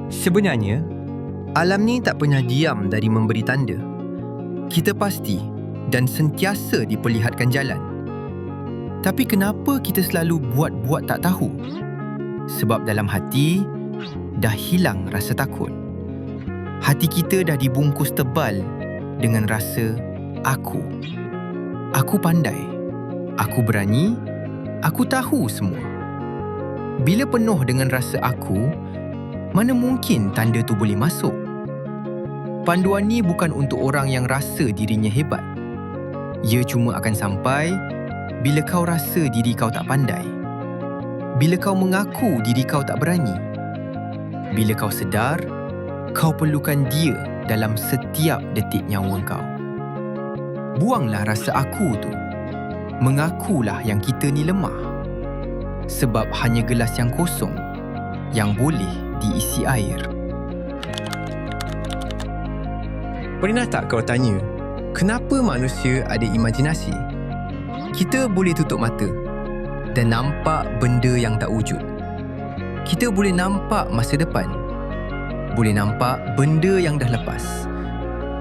Sebenarnya, alam ni tak pernah diam dari memberi tanda. Kita pasti dan sentiasa diperlihatkan jalan. Tapi kenapa kita selalu buat-buat tak tahu? Sebab dalam hati dah hilang rasa takut. Hati kita dah dibungkus tebal dengan rasa aku. Aku pandai. Aku berani. Aku tahu semua. Bila penuh dengan rasa aku, mana mungkin tanda tu boleh masuk? Panduan ni bukan untuk orang yang rasa dirinya hebat. Ia cuma akan sampai bila kau rasa diri kau tak pandai. Bila kau mengaku diri kau tak berani. Bila kau sedar, kau perlukan dia dalam setiap detik nyawa kau. Buanglah rasa aku tu. Mengakulah yang kita ni lemah. Sebab hanya gelas yang kosong yang boleh diisi air. Pernah tak kau tanya, kenapa manusia ada imajinasi? Kita boleh tutup mata dan nampak benda yang tak wujud. Kita boleh nampak masa depan. Boleh nampak benda yang dah lepas.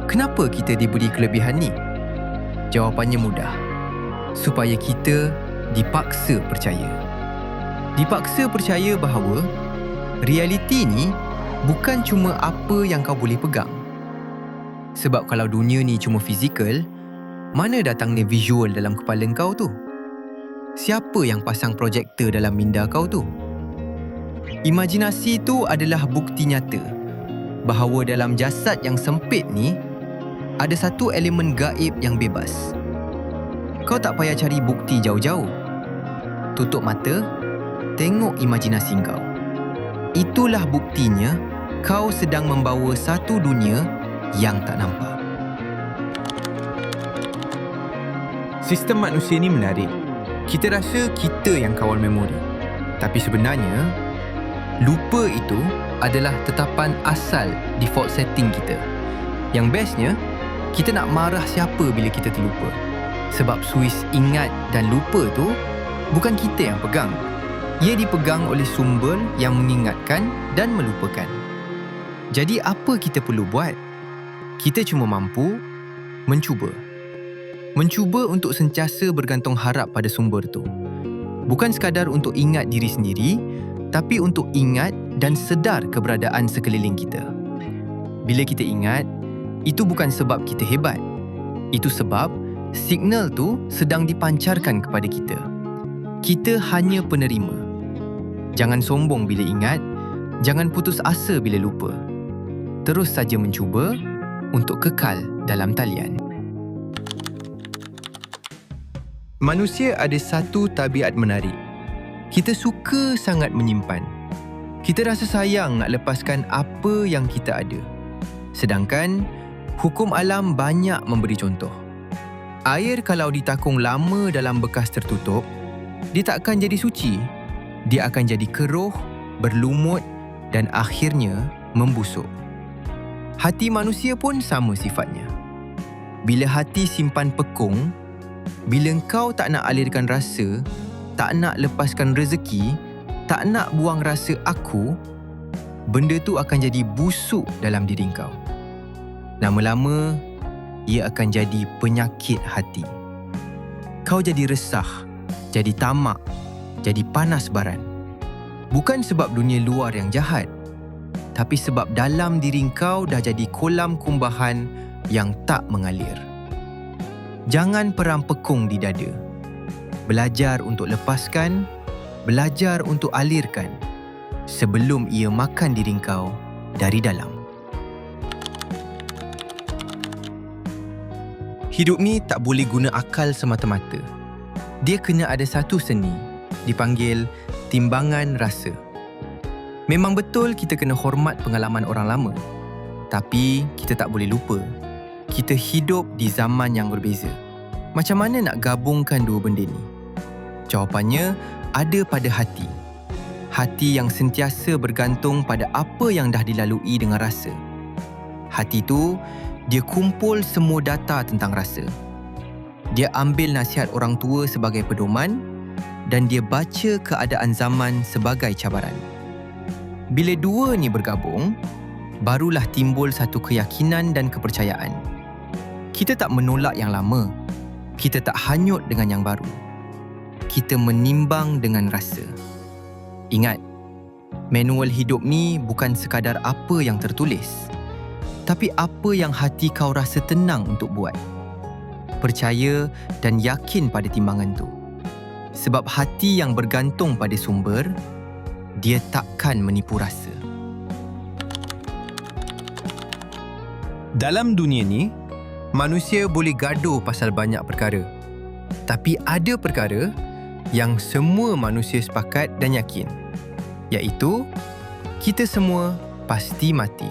Kenapa kita diberi kelebihan ni? Jawapannya mudah. Supaya kita dipaksa percaya. Dipaksa percaya bahawa realiti ni bukan cuma apa yang kau boleh pegang. Sebab kalau dunia ni cuma fizikal, mana datangnya visual dalam kepala kau tu? Siapa yang pasang projektor dalam minda kau tu? Imajinasi tu adalah bukti nyata bahawa dalam jasad yang sempit ni ada satu elemen gaib yang bebas. Kau tak payah cari bukti jauh-jauh. Tutup mata, tengok imajinasi kau. Itulah buktinya kau sedang membawa satu dunia yang tak nampak. Sistem manusia ni menarik. Kita rasa kita yang kawal memori. Tapi sebenarnya, lupa itu adalah tetapan asal default setting kita. Yang bestnya, kita nak marah siapa bila kita terlupa. Sebab suis ingat dan lupa tu bukan kita yang pegang. Ia dipegang oleh sumber yang mengingatkan dan melupakan. Jadi apa kita perlu buat? Kita cuma mampu mencuba. Mencuba untuk sentiasa bergantung harap pada sumber tu. Bukan sekadar untuk ingat diri sendiri, tapi untuk ingat dan sedar keberadaan sekeliling kita. Bila kita ingat, itu bukan sebab kita hebat. Itu sebab signal tu sedang dipancarkan kepada kita. Kita hanya penerima. Jangan sombong bila ingat, jangan putus asa bila lupa. Terus saja mencuba untuk kekal dalam talian. Manusia ada satu tabiat menarik. Kita suka sangat menyimpan. Kita rasa sayang nak lepaskan apa yang kita ada. Sedangkan hukum alam banyak memberi contoh. Air kalau ditakung lama dalam bekas tertutup, dia tak akan jadi suci. Dia akan jadi keruh, berlumut dan akhirnya membusuk. Hati manusia pun sama sifatnya. Bila hati simpan pekung, bila kau tak nak alirkan rasa, tak nak lepaskan rezeki, tak nak buang rasa aku, benda tu akan jadi busuk dalam diri kau. Lama-lama, ia akan jadi penyakit hati. Kau jadi resah, jadi tamak, jadi panas baran. Bukan sebab dunia luar yang jahat, tapi sebab dalam diri kau dah jadi kolam kumbahan yang tak mengalir. Jangan peram pekung di dada. Belajar untuk lepaskan, belajar untuk alirkan sebelum ia makan diri kau dari dalam. Hidup ni tak boleh guna akal semata-mata. Dia kena ada satu seni, dipanggil timbangan rasa. Memang betul kita kena hormat pengalaman orang lama. Tapi kita tak boleh lupa, kita hidup di zaman yang berbeza. Macam mana nak gabungkan dua benda ni? Jawapannya ada pada hati. Hati yang sentiasa bergantung pada apa yang dah dilalui dengan rasa. Hati tu, dia kumpul semua data tentang rasa. Dia ambil nasihat orang tua sebagai pedoman dan dia baca keadaan zaman sebagai cabaran. Bila dua ni bergabung, barulah timbul satu keyakinan dan kepercayaan. Kita tak menolak yang lama. Kita tak hanyut dengan yang baru. Kita menimbang dengan rasa. Ingat, manual hidup ni bukan sekadar apa yang tertulis, tapi apa yang hati kau rasa tenang untuk buat. Percaya dan yakin pada timbangan tu. Sebab hati yang bergantung pada sumber, dia takkan menipu rasa. Dalam dunia ni, manusia boleh gaduh pasal banyak perkara. Tapi ada perkara yang semua manusia sepakat dan yakin, iaitu kita semua pasti mati.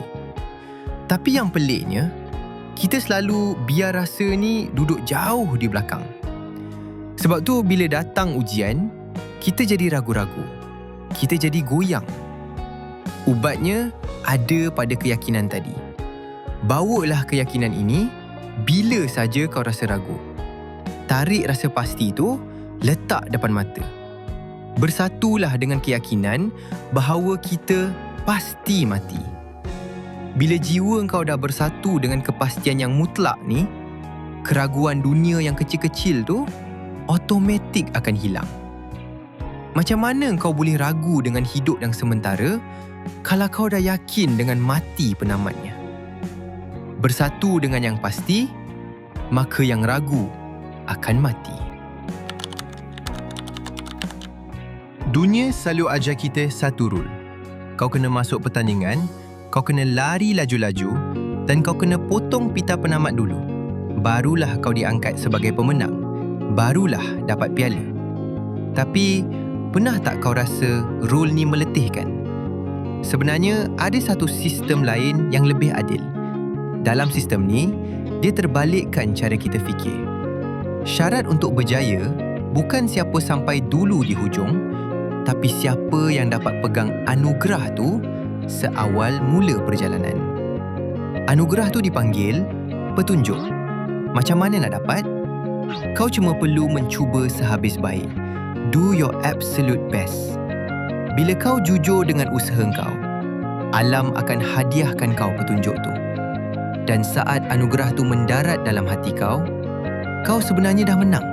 Tapi yang peliknya, kita selalu biar rasa ni duduk jauh di belakang. Sebab tu bila datang ujian, kita jadi ragu-ragu. Kita jadi goyang. Ubatnya ada pada keyakinan tadi. Bawalah keyakinan ini bila saja kau rasa ragu. Tarik rasa pasti tu, letak depan mata. Bersatulah dengan keyakinan bahawa kita pasti mati. Bila jiwa kau dah bersatu dengan kepastian yang mutlak ni, keraguan dunia yang kecil-kecil tu automatik akan hilang. Macam mana kau boleh ragu dengan hidup yang sementara kalau kau dah yakin dengan mati penamatnya? Bersatu dengan yang pasti, maka yang ragu akan mati. Dunia selalu ajar kita satu rule. Kau kena masuk pertandingan, kau kena lari laju-laju dan kau kena potong pita penamat dulu. Barulah kau diangkat sebagai pemenang. Barulah dapat piala. Tapi, pernah tak kau rasa rule ni meletihkan? Sebenarnya, ada satu sistem lain yang lebih adil. Dalam sistem ni, dia terbalikkan cara kita fikir. Syarat untuk berjaya bukan siapa sampai dulu di hujung, tapi siapa yang dapat pegang anugerah tu seawal mula perjalanan. Anugerah tu dipanggil petunjuk. Macam mana nak dapat? Kau cuma perlu mencuba sehabis baik. Do your absolute best. Bila kau jujur dengan usaha kau, alam akan hadiahkan kau petunjuk tu. Dan saat anugerah tu mendarat dalam hati kau, kau sebenarnya dah menang.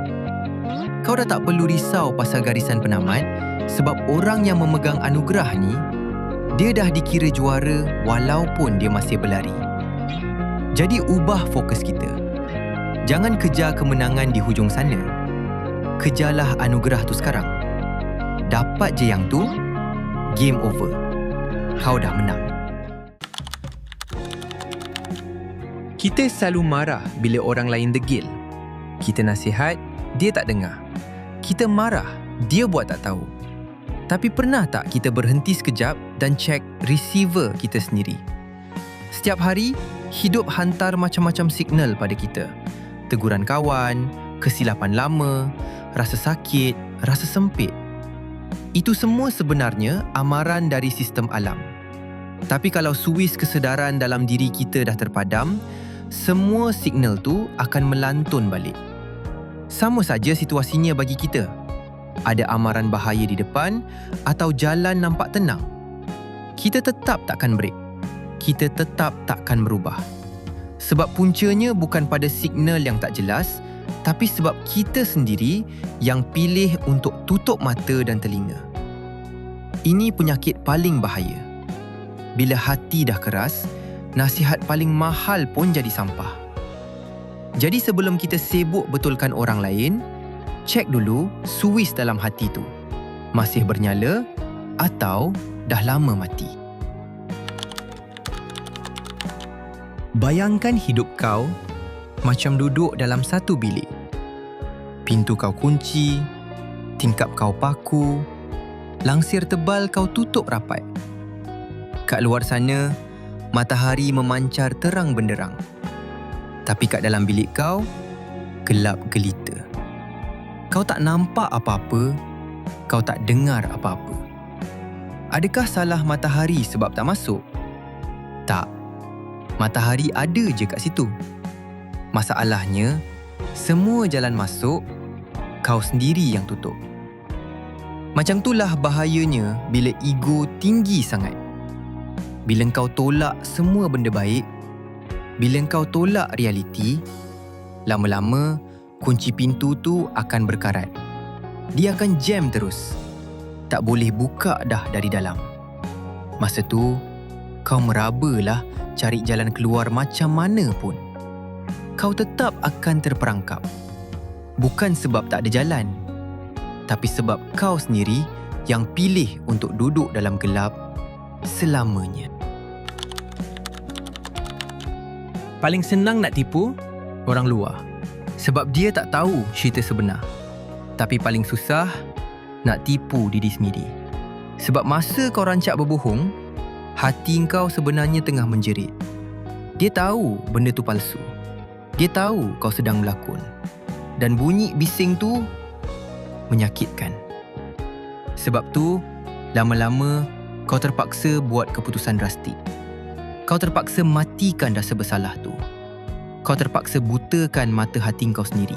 Kau dah tak perlu risau pasal garisan penamat sebab orang yang memegang anugerah ni, dia dah dikira juara walaupun dia masih berlari. Jadi ubah fokus kita. Jangan kejar kemenangan di hujung sana. Kejarlah anugerah tu sekarang. Dapat je yang tu, game over. Kau dah menang. Kita selalu marah bila orang lain degil. Kita nasihat, dia tak dengar. Kita marah, dia buat tak tahu. Tapi pernah tak kita berhenti sekejap dan cek receiver kita sendiri? Setiap hari, hidup hantar macam-macam signal pada kita. Teguran kawan, kesilapan lama, rasa sakit, rasa sempit. Itu semua sebenarnya amaran dari sistem alam. Tapi kalau suis kesedaran dalam diri kita dah terpadam, semua signal tu akan melantun balik. Sama saja situasinya bagi kita. Ada amaran bahaya di depan atau jalan nampak tenang. Kita tetap takkan break. Kita tetap takkan berubah. Sebab puncanya bukan pada signal yang tak jelas, tapi sebab kita sendiri yang pilih untuk tutup mata dan telinga. Ini penyakit paling bahaya. Bila hati dah keras, nasihat paling mahal pun jadi sampah. Jadi sebelum kita sibuk betulkan orang lain, cek dulu suis dalam hati tu. Masih bernyala atau dah lama mati? Bayangkan hidup kau macam duduk dalam satu bilik. Pintu kau kunci, tingkap kau paku, langsir tebal kau tutup rapat. Kat luar sana, matahari memancar terang benderang. Tapi kat dalam bilik kau, gelap gelita. Kau tak nampak apa-apa, kau tak dengar apa-apa. Adakah salah matahari sebab tak masuk? Tak. Matahari ada je kat situ. Masalahnya, semua jalan masuk, kau sendiri yang tutup. Macam itulah bahayanya bila ego tinggi sangat. Bila kau tolak semua benda baik, bila kau tolak realiti, lama-lama kunci pintu tu akan berkarat. Dia akan jam terus. Tak boleh buka dah dari dalam. Masa tu, kau merabalah cari jalan keluar macam mana pun. Kau tetap akan terperangkap. Bukan sebab tak ada jalan, tapi sebab kau sendiri yang pilih untuk duduk dalam gelap selamanya. Paling senang nak tipu orang luar, sebab dia tak tahu cerita sebenar. Tapi paling susah nak tipu diri sendiri. Sebab masa kau rancak berbohong, hati kau sebenarnya tengah menjerit. Dia tahu benda tu palsu. Dia tahu kau sedang berlakon. Dan bunyi bising tu menyakitkan. Sebab tu, lama-lama kau terpaksa buat keputusan drastik. Kau terpaksa matikan rasa bersalah tu. Kau terpaksa butakan mata hati kau sendiri,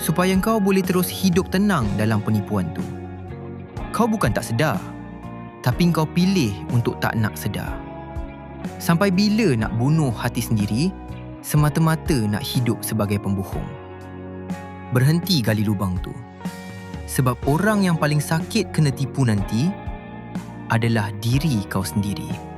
supaya kau boleh terus hidup tenang dalam penipuan tu. Kau bukan tak sedar, tapi kau pilih untuk tak nak sedar. Sampai bila nak bunuh hati sendiri, semata-mata nak hidup sebagai pembohong? Berhenti gali lubang tu. Sebab orang yang paling sakit kena tipu nanti adalah diri kau sendiri.